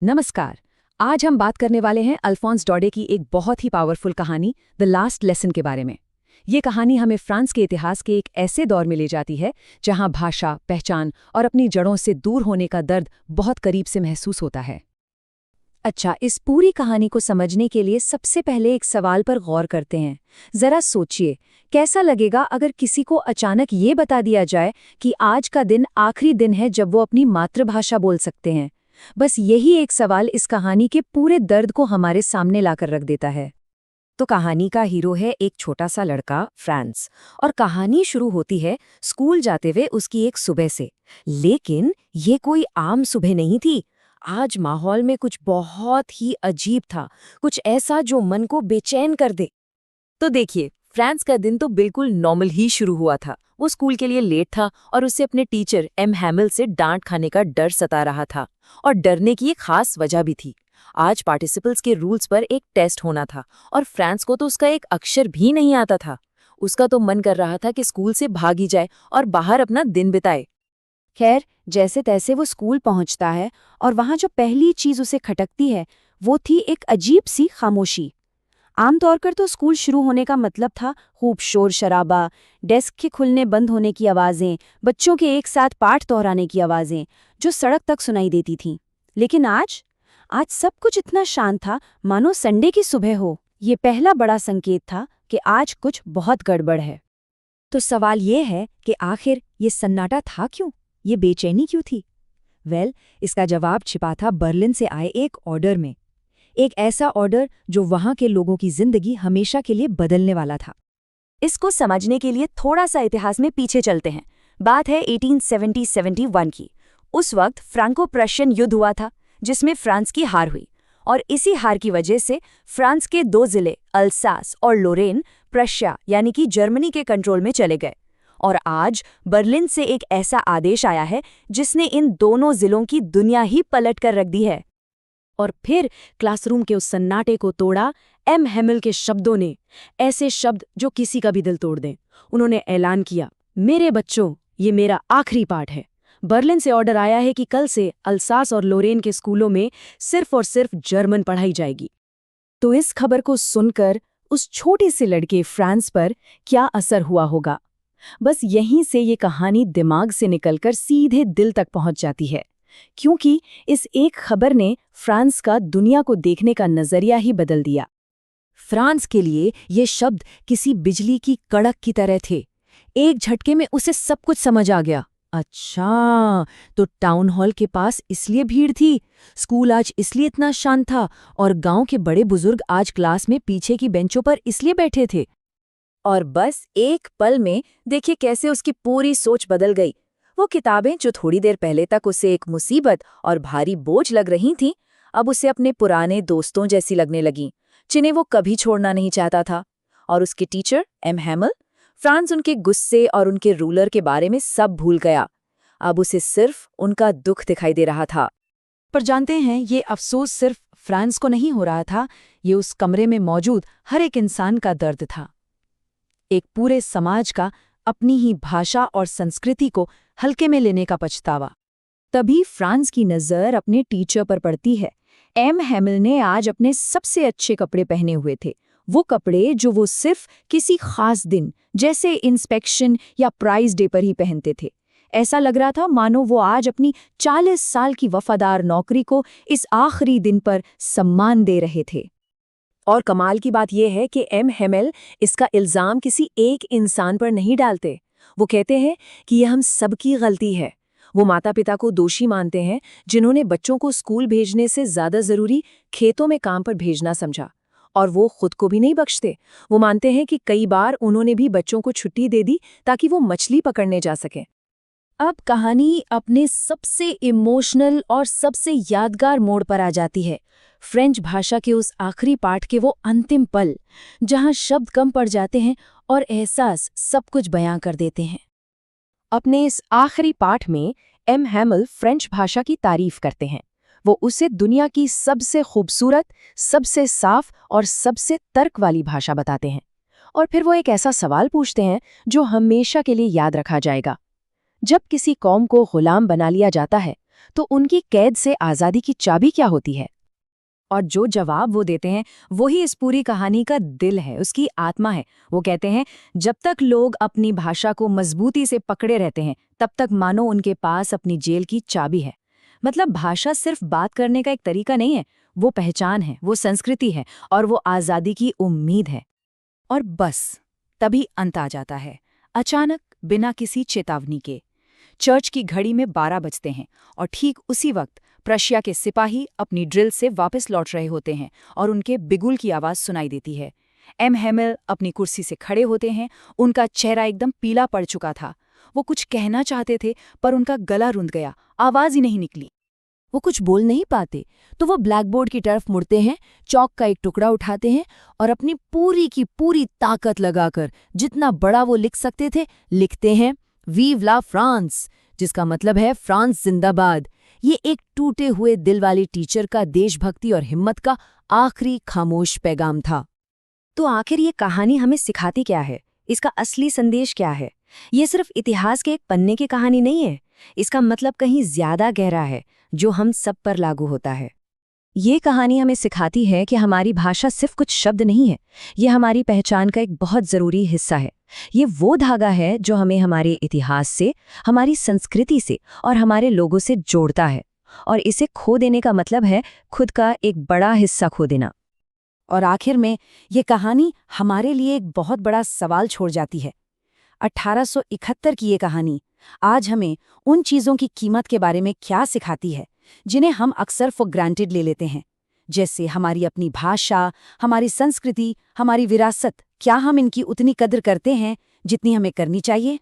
नमस्कार। आज हम बात करने वाले हैं अल्फोंस डौडे की एक बहुत ही पावरफुल कहानी द लास्ट लेसन के बारे में। ये कहानी हमें फ्रांस के इतिहास के एक ऐसे दौर में ले जाती है जहां भाषा, पहचान और अपनी जड़ों से दूर होने का दर्द बहुत करीब से महसूस होता है। अच्छा, इस पूरी कहानी को समझने के लिए सबसे पहले एक सवाल पर गौर करते हैं। जरा सोचिए, कैसा लगेगा अगर किसी को अचानक ये बता दिया जाए कि आज का दिन आखिरी दिन है जब वो अपनी मातृभाषा बोल सकते हैं। बस यही एक सवाल इस कहानी के पूरे दर्द को हमारे सामने लाकर रख देता है। तो कहानी का हीरो है एक छोटा सा लड़का फ्रांस, और कहानी शुरू होती है स्कूल जाते हुए उसकी एक सुबह से। लेकिन ये कोई आम सुबह नहीं थी। आज माहौल में कुछ बहुत ही अजीब था, कुछ ऐसा जो मन को बेचैन कर दे। तो देखिए, फ्रांस का दिन तो बिल्कुल नॉर्मल ही शुरू हुआ था। वो स्कूल के लिए लेट था और उसे अपने टीचर एम हैमिल से डांट खाने का डर सता रहा था। और डरने की एक खास वजह भी थी। आज पार्टिसिपल्स के रूल्स पर एक टेस्ट होना था और फ्रांस को तो उसका एक अक्षर भी नहीं आता था। उसका तो मन कर रहा था कि स्कूल से भागी जाए और बाहर अपना दिन बिताए। खैर, जैसे तैसे वो स्कूल पहुंचता है और वहां जो पहली चीज उसे खटकती है वो थी एक अजीब सी खामोशी। आमतौर पर तो स्कूल शुरू होने का मतलब था खूब शोर शराबा, डेस्क के खुलने बंद होने की आवाज़ें, बच्चों के एक साथ पाठ दोहराने की आवाज़ें जो सड़क तक सुनाई देती थीं। लेकिन आज आज सब कुछ इतना शांत था मानो संडे की सुबह हो। ये पहला बड़ा संकेत था कि आज कुछ बहुत गड़बड़ है। तो सवाल ये है कि आखिर ये सन्नाटा था क्यों? ये बेचैनी क्यों थी? इसका जवाब छिपा था बर्लिन से आए एक ऑर्डर में। एक ऐसा ऑर्डर जो वहां के लोगों की जिंदगी हमेशा के लिए बदलने वाला था। इसको समझने के लिए थोड़ा सा इतिहास में पीछे चलते हैं। बात है 1870-71 की। उस वक्त फ्रांको प्रशियन युद्ध हुआ था जिसमें फ्रांस की हार हुई, और इसी हार की वजह से फ्रांस के 2 जिले अल्सास और लोरेन प्रशिया यानी कि जर्मनी के कंट्रोल में चले गए। और आज बर्लिन से एक ऐसा आदेश आया है जिसने इन दोनों जिलों की दुनिया ही पलट कर रख दी है। और फिर क्लासरूम के उस सन्नाटे को तोड़ा एम हैमिल के शब्दों ने, ऐसे शब्द जो किसी का भी दिल तोड़ दें। उन्होंने ऐलान किया, मेरे बच्चों, ये मेरा आखिरी पाठ है। बर्लिन से ऑर्डर आया है कि कल से अल्सास और लोरेन के स्कूलों में सिर्फ और सिर्फ जर्मन पढ़ाई जाएगी। तो इस खबर को सुनकर उस छोटे से लड़के फ्रांस पर क्या असर हुआ होगा? बस यहीं से ये कहानी दिमाग से निकलकर सीधे दिल तक पहुंच जाती है, क्योंकि इस एक खबर ने फ्रांस का दुनिया को देखने का नजरिया ही बदल दिया। फ्रांस के लिए ये शब्द किसी बिजली की कड़क की तरह थे। एक झटके में उसे सब कुछ समझ आ गया। अच्छा, तो टाउन हॉल के पास इसलिए भीड़ थी, स्कूल आज इसलिए इतना शांत था, और गांव के बड़े बुजुर्ग आज क्लास में पीछे की बेंचों पर इसलिए बैठे थे। और बस एक पल में देखिए कैसे उसकी पूरी सोच बदल गई। वो किताबें जो थोड़ी देर पहले तक उसे एक मुसीबत और भारी बोझ लग रही थीं, अब उसे अपने पुराने दोस्तों जैसी लगने लगीं, जिन्हें वो कभी छोड़ना नहीं चाहता था। और उसके टीचर एम हैमिल, फ्रांस उनके गुस्से और उनके रूलर के बारे में सब भूल गया। अब उसे सिर्फ उनका दुख दिखाई दे रहा था। पर जानते हैं, ये अफसोस सिर्फ फ्रांस को नहीं हो रहा था, ये उस कमरे में मौजूद हर एक इंसान का दर्द था। एक पूरे समाज का अपनी ही भाषा और संस्कृति को हल्के में लेने का पछतावा। तभी फ्रांस की नज़र अपने टीचर पर पड़ती है। एम हैमिल ने आज अपने सबसे अच्छे कपड़े पहने हुए थे, वो कपड़े जो वो सिर्फ किसी खास दिन जैसे इंस्पेक्शन या प्राइज डे पर ही पहनते थे। ऐसा लग रहा था मानो वो आज अपनी 40 साल की वफादार नौकरी को इस आखिरी दिन पर सम्मान दे रहे थे। और कमाल की बात यह है कि एम हैमिल इसका इल्ज़ाम किसी एक इंसान पर नहीं डालते। वो कहते हैं कि यह हम सबकी गलती है। वो माता पिता को दोषी मानते हैं जिन्होंने बच्चों को स्कूल भेजने से ज़्यादा ज़रूरी खेतों में काम पर भेजना समझा। और वो खुद को भी नहीं बख्शते। वो मानते हैं कि कई बार उन्होंने भी बच्चों को छुट्टी दे दी ताकि वो मछली पकड़ने जा सकें। अब कहानी अपने सबसे इमोशनल और सबसे यादगार मोड़ पर आ जाती है। फ्रेंच भाषा के उस आखिरी पाठ के वो अंतिम पल, जहां शब्द कम पड़ जाते हैं और एहसास सब कुछ बयां कर देते हैं। अपने इस आखिरी पाठ में एम हैमिल फ्रेंच भाषा की तारीफ करते हैं। वो उसे दुनिया की सबसे खूबसूरत, सबसे साफ और सबसे तर्क वाली भाषा बताते हैं। और फिर वो एक ऐसा सवाल पूछते हैं जो हमेशा के लिए याद रखा जाएगा। जब किसी कौम को गुलाम बना लिया जाता है तो उनकी कैद से आज़ादी की चाबी क्या होती है? और जो जवाब वो देते हैं वही इस पूरी कहानी का दिल है, उसकी आत्मा है। वो कहते हैं, जब तक लोग अपनी भाषा को मजबूती से पकड़े रहते हैं तब तक मानो उनके पास अपनी जेल की चाबी है। मतलब भाषा सिर्फ बात करने का एक तरीका नहीं है, वो पहचान है, वो संस्कृति है और वो आज़ादी की उम्मीद है। और बस तभी अंत आ जाता है, अचानक, बिना किसी चेतावनी के। चर्च की घड़ी में 12 बजते हैं और ठीक उसी वक्त प्रशिया के सिपाही अपनी ड्रिल से वापस लौट रहे होते हैं और उनके बिगुल की आवाज़ सुनाई देती है। एम हेमिल अपनी कुर्सी से खड़े होते हैं, उनका चेहरा एकदम पीला पड़ चुका था। वो कुछ कहना चाहते थे पर उनका गला रुंध गया, आवाज़ ही नहीं निकली। वो कुछ बोल नहीं पाते तो वो ब्लैकबोर्ड की तरफ मुड़ते हैं, चौक का एक टुकड़ा उठाते हैं और अपनी पूरी की पूरी ताकत लगाकर जितना बड़ा वो लिख सकते थे लिखते हैं, वीव ला फ्रांस, जिसका मतलब है फ्रांस जिंदाबाद। ये एक टूटे हुए दिल वाले टीचर का देशभक्ति और हिम्मत का आखिरी खामोश पैगाम था। तो आखिर ये कहानी हमें सिखाती क्या है? इसका असली संदेश क्या है? ये सिर्फ इतिहास के एक पन्ने की कहानी नहीं है, इसका मतलब कहीं ज्यादा गहरा है, जो हम सब पर लागू होता है। ये कहानी हमें सिखाती है कि हमारी भाषा सिर्फ कुछ शब्द नहीं है, ये हमारी पहचान का एक बहुत ज़रूरी हिस्सा है। ये वो धागा है जो हमें हमारे इतिहास से, हमारी संस्कृति से और हमारे लोगों से जोड़ता है। और इसे खो देने का मतलब है खुद का एक बड़ा हिस्सा खो देना। और आखिर में ये कहानी हमारे लिए एक बहुत बड़ा सवाल छोड़ जाती है। 1871 की ये कहानी आज हमें उन चीज़ों की कीमत के बारे में क्या सिखाती है जिन्हें हम अक्सर फॉर ग्रांटेड ले लेते हैं, जैसे हमारी अपनी भाषा, हमारी संस्कृति, हमारी विरासत। क्या हम इनकी उतनी कद्र करते हैं जितनी हमें करनी चाहिए?